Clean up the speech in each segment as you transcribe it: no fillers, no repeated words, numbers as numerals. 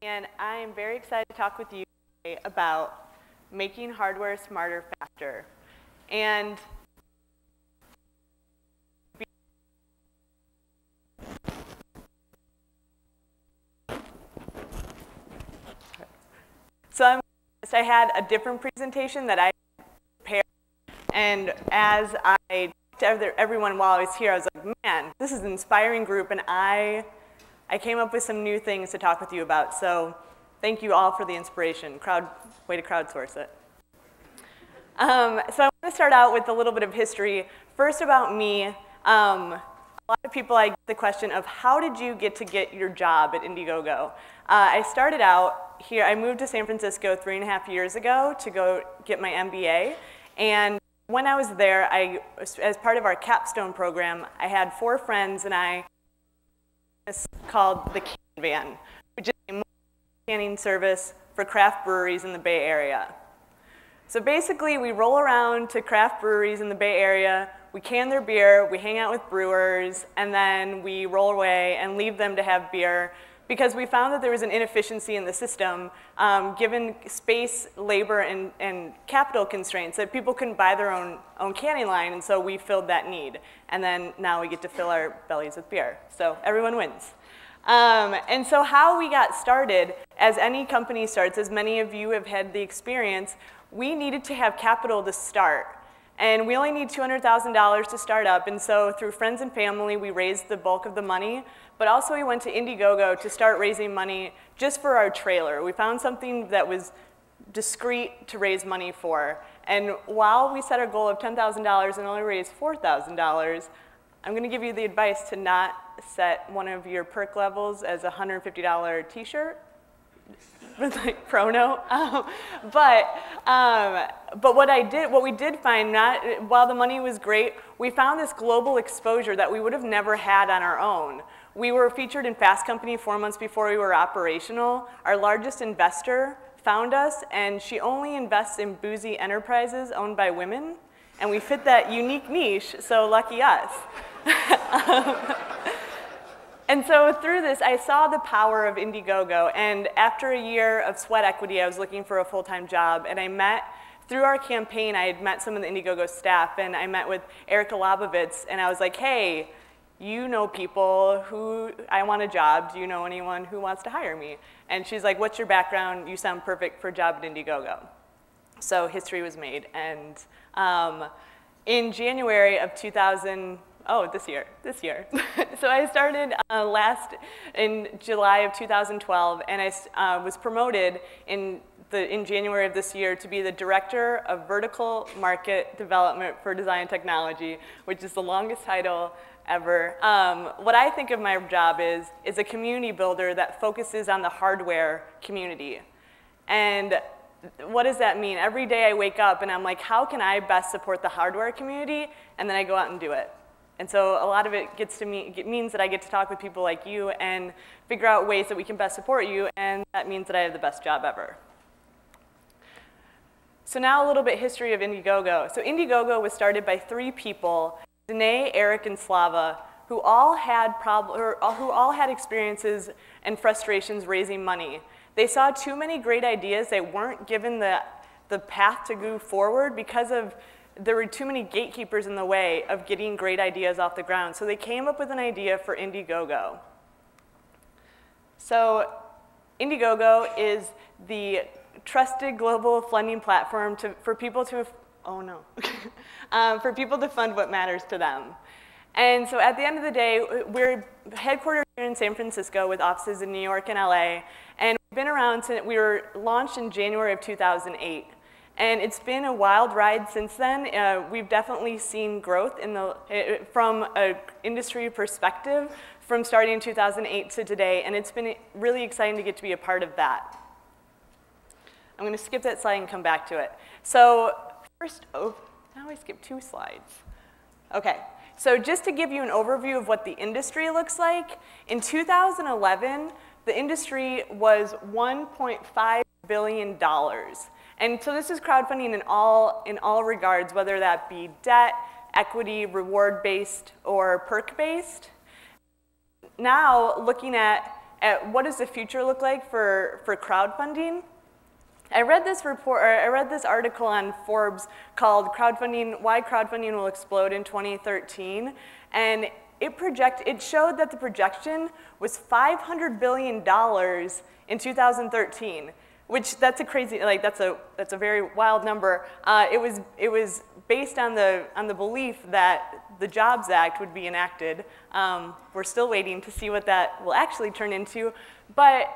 and I am very excited to talk with you today about making hardware smarter faster. And so I had a different presentation that I prepared, and as I talked to everyone while I was here, I was like, man, this is an inspiring group, and I came up with some new things to talk with you about. So thank you all for the inspiration. Way to crowdsource it. So I want to start out with a little bit of history. First about me, a lot of people, I get the question of how did you get your job at Indiegogo? I started out here, I moved to San Francisco 3.5 years ago to go get my MBA. And when I was there, as part of our capstone program, I had 4 friends and it's called the Can Van, which is a canning service for craft breweries in the Bay Area. So basically, we roll around to craft breweries in the Bay Area, we can their beer, we hang out with brewers, and then we roll away and leave them to have beer because we found that there was an inefficiency in the system given space, labor, and capital constraints that people couldn't buy their own canning line, and so we filled that need. And then now we get to fill our bellies with beer. So everyone wins. And so how we got started, as any company starts, as many of you have had the experience, we needed to have capital to start. And we only need $200,000 to start up, and so through friends and family, we raised the bulk of the money, but also we went to Indiegogo to start raising money just for our trailer. We found something that was discreet to raise money for, and while we set our goal of $10,000 and only raised $4,000, I'm going to give you the advice to not set one of your perk levels as a $150 t-shirt. With like prono, but what we did find, while the money was great, we found this global exposure that we would have never had on our own. We were featured in Fast Company 4 months before we were operational. Our largest investor found us, and she only invests in boozy enterprises owned by women, and we fit that unique niche, so lucky us. And so through this, I saw the power of Indiegogo, and after a year of sweat equity, I was looking for a full-time job, and through our campaign, I had met some of the Indiegogo staff, and I met with Erica Lobovitz, and I was like, hey, you know people I want a job, do you know anyone who wants to hire me? And she's like, what's your background? You sound perfect for a job at Indiegogo. So history was made, and in January of this year. So I started in July of 2012, and I was promoted in January of this year to be the Director of Vertical Market Development for Design Technology, which is the longest title ever. What I think of my job is a community builder that focuses on the hardware community. And what does that mean? Every day I wake up and I'm like, how can I best support the hardware community? And then I go out and do it. And so a lot of it means that I get to talk with people like you and figure out ways that we can best support you, and that means that I have the best job ever. So now a little bit history of Indiegogo. So Indiegogo was started by 3 people, Danae, Eric, and Slava, who all had experiences and frustrations raising money. They saw too many great ideas. They weren't given the path to move forward because there were too many gatekeepers in the way of getting great ideas off the ground. So they came up with an idea for Indiegogo. So Indiegogo is the trusted global funding platform for people to fund what matters to them. And so at the end of the day, we're headquartered here in San Francisco with offices in New York and LA, and we've been around since we were launched in January of 2008. And it's been a wild ride since then. We've definitely seen growth from an industry perspective from starting in 2008 to today, and it's been really exciting to get to be a part of that. I'm going to skip that slide and come back to it. So first, now I skipped 2 slides. Okay, so just to give you an overview of what the industry looks like, in 2011, the industry was $1.5 billion. And so this is crowdfunding in all regards, whether that be debt, equity, reward-based, or perk-based. Now, looking at at what does the future look like for crowdfunding. I read this report, or I read this article on Forbes called Why Crowdfunding Will Explode in 2013, and it showed that the projection was $500 billion in 2013, which that's a crazy, like that's a very wild number. It was based on the belief that the Jobs Act would be enacted. We're still waiting to see what that will actually turn into, but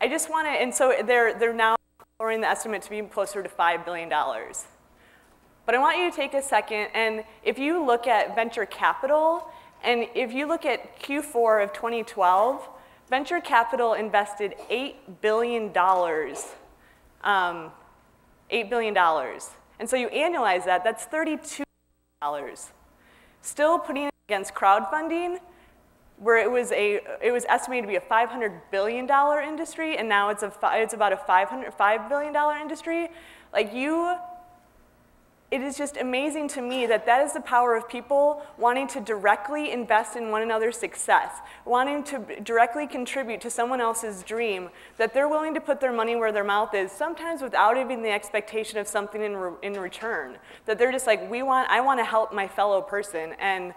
I just want to, and so they're now lowering the estimate to be closer to $5 billion. But I want you to take a second, and if you look at venture capital, and if you look at Q4 of 2012, venture capital invested $8 billion. $8 billion. And so you annualize that, that's $32 billion. Still putting it against crowdfunding, where it was estimated to be a $500 billion industry, and now it's about a $5 billion industry. Like it is just amazing to me that that is the power of people wanting to directly invest in one another's success, wanting to directly contribute to someone else's dream, that they're willing to put their money where their mouth is, sometimes without even the expectation of something in return. That they're just like, I want to help my fellow person, and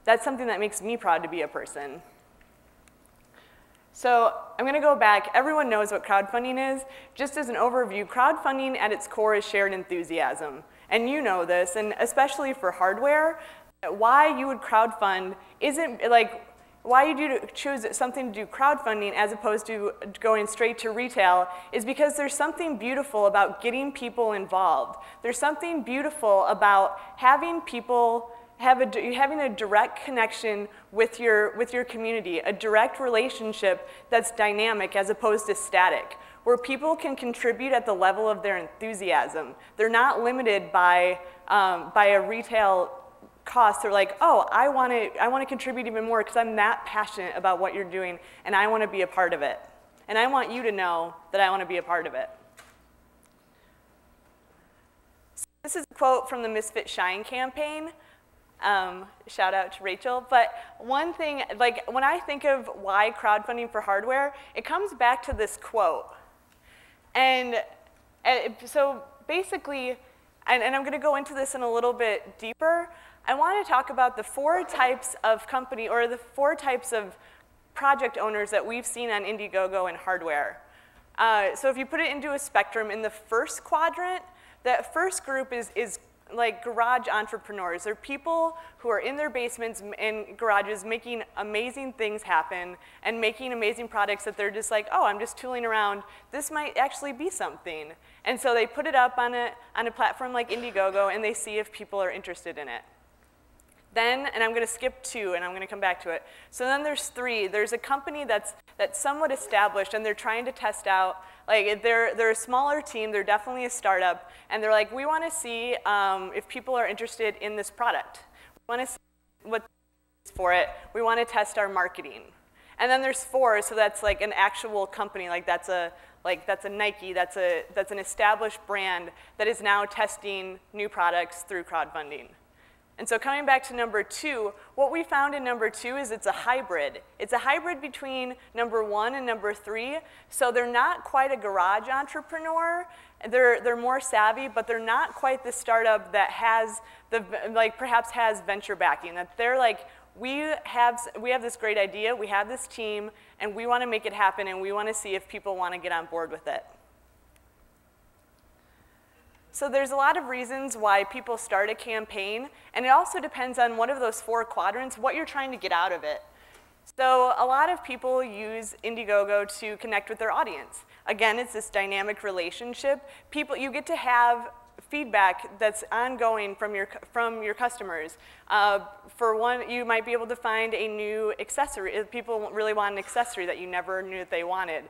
that's something that makes me proud to be a person. So I'm going to go back. Everyone knows what crowdfunding is. Just as an overview, crowdfunding at its core is shared enthusiasm. And you know this, and especially for hardware, why you would crowdfund isn't like, why you choose something to do crowdfunding as opposed to going straight to retail is because there's something beautiful about getting people involved. There's something beautiful about having people having a direct connection with your community, a direct relationship that's dynamic as opposed to static, where people can contribute at the level of their enthusiasm. They're not limited by a retail cost. They're like, oh, I want to contribute even more because I'm that passionate about what you're doing, and I want to be a part of it. And I want you to know that I want to be a part of it. So this is a quote from the Misfit Shine campaign. Shout out to Rachel. But one thing, like when I think of why crowdfunding for hardware, it comes back to this quote. And so basically, and I'm going to go into this in a little bit deeper, I want to talk about the 4 types of company, or the 4 types of project owners that we've seen on Indiegogo and hardware. So if you put it into a spectrum, in the first quadrant, that first group is like garage entrepreneurs. They're people who are in their basements and garages making amazing things happen and making amazing products that they're just like, oh, I'm just tooling around. This might actually be something. And so they put it up on a platform like Indiegogo, and they see if people are interested in it. Then, and I'm going to skip 2, and I'm going to come back to it. So then there's 3. There's a company that's somewhat established, and they're trying to test out. Like they're a smaller team. They're definitely a startup, and they're like, we want to see if people are interested in this product. We want to see what's for it. We want to test our marketing. And then there's 4. So that's like an actual company. Like that's a Nike. That's an established brand that is now testing new products through crowdfunding. And so coming back to number 2, what we found in number 2 is it's a hybrid. It's a hybrid between number 1 and number 3. So they're not quite a garage entrepreneur. They're more savvy, but they're not quite the startup that has perhaps has venture backing. That they're like, we have this great idea, we have this team, and we want to make it happen, and we want to see if people want to get on board with it. So there's a lot of reasons why people start a campaign, and it also depends on one of those 4 quadrants, what you're trying to get out of it. So a lot of people use Indiegogo to connect with their audience. Again, it's this dynamic relationship. You get to have feedback that's ongoing from your customers. For one, you might be able to find a new accessory. If people really want an accessory that you never knew that they wanted.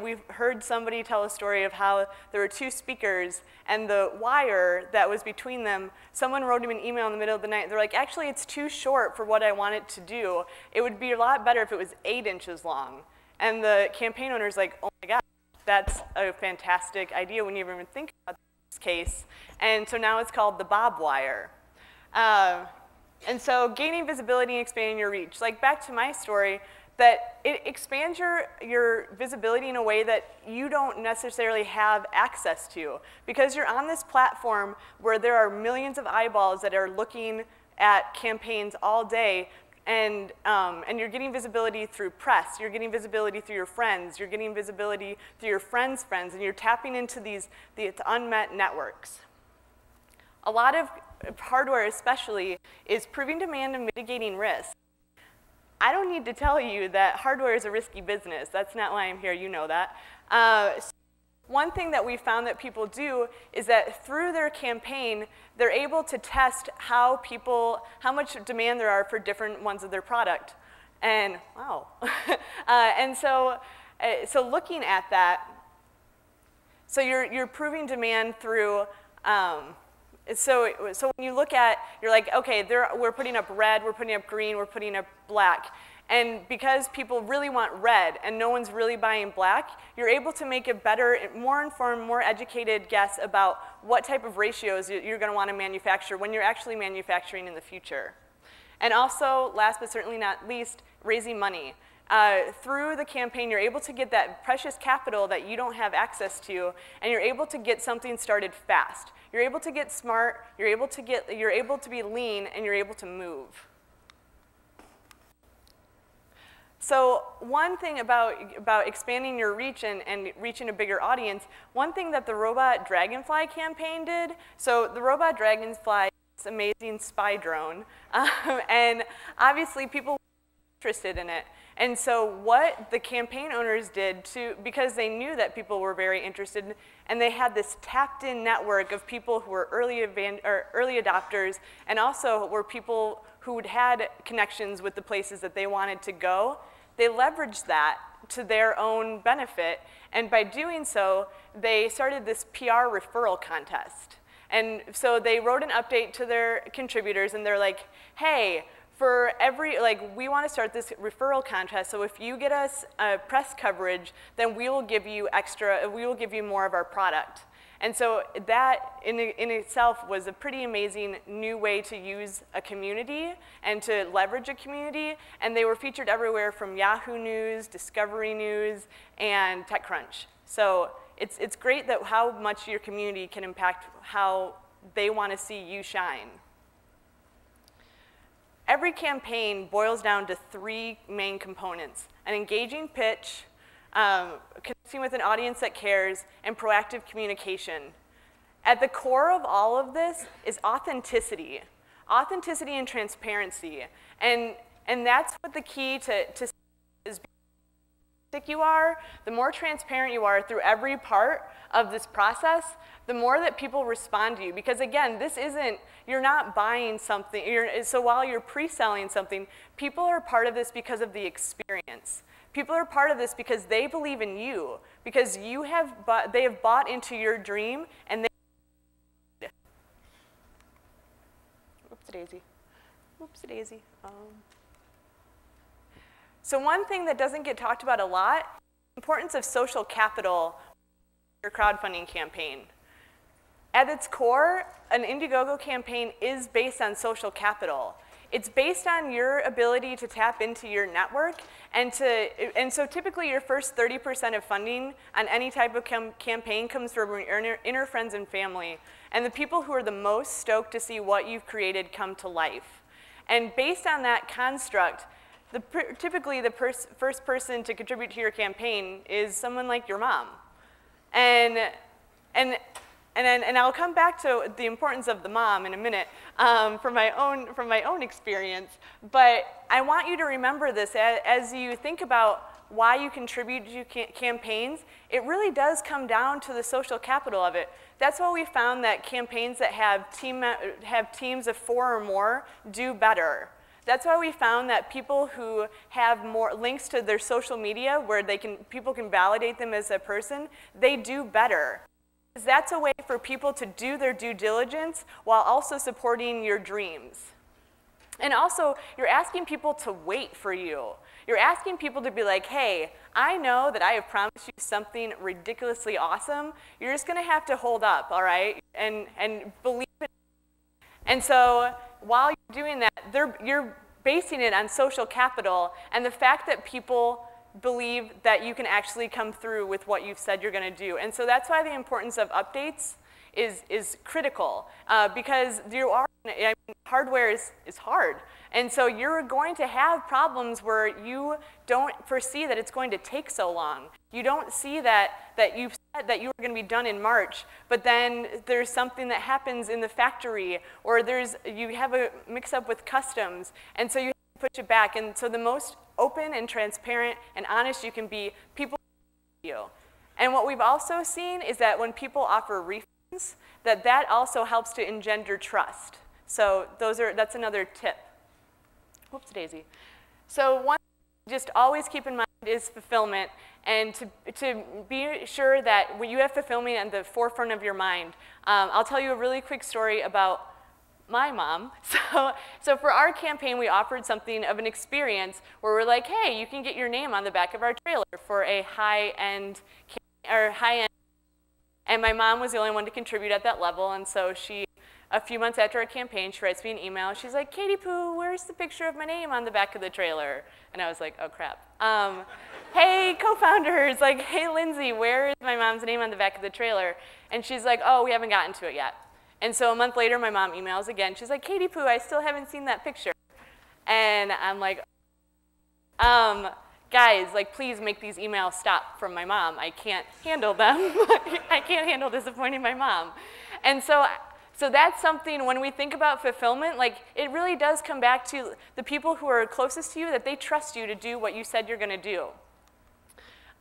We've heard somebody tell a story of how there were 2 speakers, and the wire that was between them, someone wrote him an email in the middle of the night. They're like, actually, it's too short for what I want it to do. It would be a lot better if it was 8 inches long. And the campaign owner's like, oh my God, that's a fantastic idea when you even think about this case. And so now it's called the bob wire. And so gaining visibility and expanding your reach. Like back to my story, that it expands your visibility in a way that you don't necessarily have access to. Because you're on this platform where there are millions of eyeballs that are looking at campaigns all day, and you're getting visibility through press, you're getting visibility through your friends, you're getting visibility through your friends' friends, and you're tapping into these unmet networks. A lot of hardware especially is proving demand and mitigating risk. I don't need to tell you that hardware is a risky business. That's not why I'm here, you know that. So one thing that we found that people do is that through their campaign, they're able to test how much demand there are for different ones of their product. And wow. And so looking at that, so you're proving demand through, so when you look at, you're like, okay, we're putting up red, we're putting up green, we're putting up black. And because people really want red and no one's really buying black, you're able to make a better, more informed, more educated guess about what type of ratios you're going to want to manufacture when you're actually manufacturing in the future. And also, last but certainly not least, raising money. Through the campaign, you're able to get that precious capital that you don't have access to, and you're able to get something started fast. You're able to get smart, you're able to be lean, and you're able to move. So one thing about expanding your reach and reaching a bigger audience, one thing that the Robot Dragonfly campaign did, so the Robot Dragonfly is this amazing spy drone, and obviously people were interested in it. And so what the campaign owners did, because they knew that people were very interested, and they had this tapped-in network of people who were early adopters, and also were people who had connections with the places that they wanted to go, they leveraged that to their own benefit, and by doing so, they started this PR referral contest. And so they wrote an update to their contributors, and they're like, hey, for we want to start this referral contest, so if you get us press coverage, then we will give you more of our product. And so that in itself was a pretty amazing new way to use a community and to leverage a community, and they were featured everywhere from Yahoo News, Discovery News, and TechCrunch. So it's great that how much your community can impact how they want to see you shine. Every campaign boils down to 3 main components: an engaging pitch, connecting with an audience that cares, and proactive communication. At the core of all of this is authenticity. Authenticity and transparency. And that's what the key to is. You are, the more transparent you are through every part of this process, the more that people respond to you. Because again, you're not buying something, so while you're pre-selling something, people are part of this because of the experience. People are part of this because they believe in you, because they have bought into your dream, and they, whoopsie-daisy, whoopsie-daisy. So one thing that doesn't get talked about a lot, the importance of social capital in your crowdfunding campaign. At its core, an Indiegogo campaign is based on social capital. It's based on your ability to tap into your network, and so typically your first 30% of funding on any type of campaign comes from your inner friends and family, and the people who are the most stoked to see what you've created come to life. And based on that construct, typically the first person to contribute to your campaign is someone like your mom. And I'll come back to the importance of the mom in a minute from my own experience. But I want you to remember this as you think about why you contribute to campaigns. It really does come down to the social capital of it. That's why we found that campaigns that have teams of 4 or more do better. That's why we found that people who have more links to their social media where people can validate them as a person, they do better. Because that's a way for people to do their due diligence while also supporting your dreams. And also, you're asking people to wait for you. You're asking people to be like, hey, I know that I have promised you something ridiculously awesome. You're just going to have to hold up, all right, and believe it. And so while you're doing that, you're basing it on social capital and the fact that people believe that you can actually come through with what you've said you're going to do. And so that's why the importance of updates is critical, because hardware is hard. And so you're going to have problems where you don't foresee that it's going to take so long. You don't see that you've said that you were going to be done in March, but then there's something that happens in the factory, or you have a mix-up with customs, and so you have to push it back. And so the most open and transparent and honest you can be, people you. And what we've also seen is that when people offer refunds, that also helps to engender trust. So that's another tip. Whoops daisy. So one thing just always keep in mind is fulfillment, and to be sure that when you have fulfillment at the forefront of your mind. I'll tell you a really quick story about my mom. So for our campaign, we offered something of an experience where we're like, hey, you can get your name on the back of our trailer for a high-end, and my mom was the only one to contribute at that level, and so a few months after our campaign, she writes me an email. She's like, Katie Poo, where's the picture of my name on the back of the trailer? And I was like, oh, crap. Hey, co-founders, like, hey, Lindsay, where is my mom's name on the back of the trailer? And she's like, oh, we haven't gotten to it yet. And so a month later, my mom emails again. She's like, Katie Poo, I still haven't seen that picture. And I'm like, guys, like, please make these emails stop from my mom. I can't handle them. I can't handle disappointing my mom. And so that's something, when we think about fulfillment, like, it really does come back to the people who are closest to you, that they trust you to do what you said you're going to do.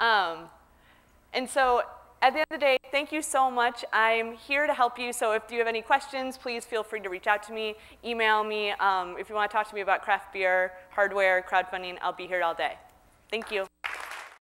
And so at the end of the day, thank you so much. I'm here to help you, so if you have any questions, please feel free to reach out to me, email me. If you want to talk to me about craft beer, hardware, crowdfunding, I'll be here all day. Thank you.